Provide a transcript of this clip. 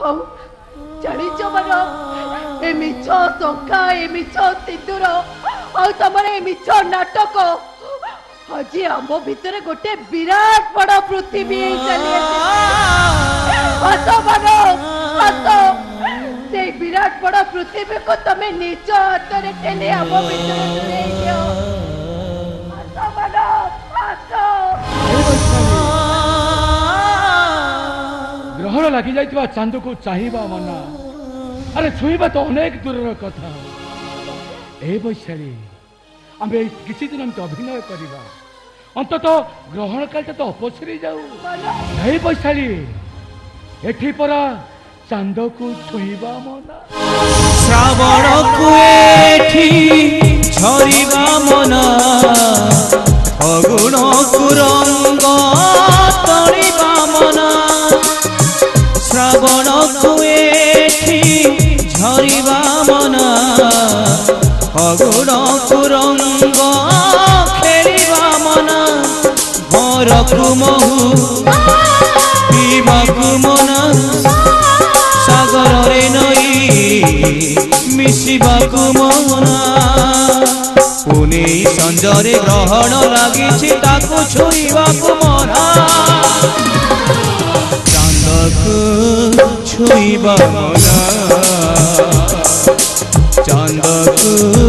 हौ जानिच मन ए मिछ शंका ए मिछ सिंदूर और तमर ए मिछ नाटक आज आम भितर गोटे विराट बड़ पृथ्वी चली हस मन हस से विराट बड़ पृथ्वी को तमे निज हाथ में ठेली आम भितर ग्रहण लगी जाइए चांद को चाहिए मना अरे छुईबा तो अनेक दूर कथा ए वैशाली आम किसी दिन अभिनय करवा अंतत ग्रहण काल तो अपसरी जाऊ ए वैशाली एठी परा चांद को छुईबा मना श्रावण को एठी झरिबा मना अगुण कुरंग तड़िबा मना श्रावण को एठी झरिबा मना अगुण कुरंग खेलिबा मना घर को महु पीबाकु मना सागर रे नई मिसिबाकु मना पुणे संजरे ग्रहण लगी ताकू छुईबाकु मना चांद को छुईबा मना चांद को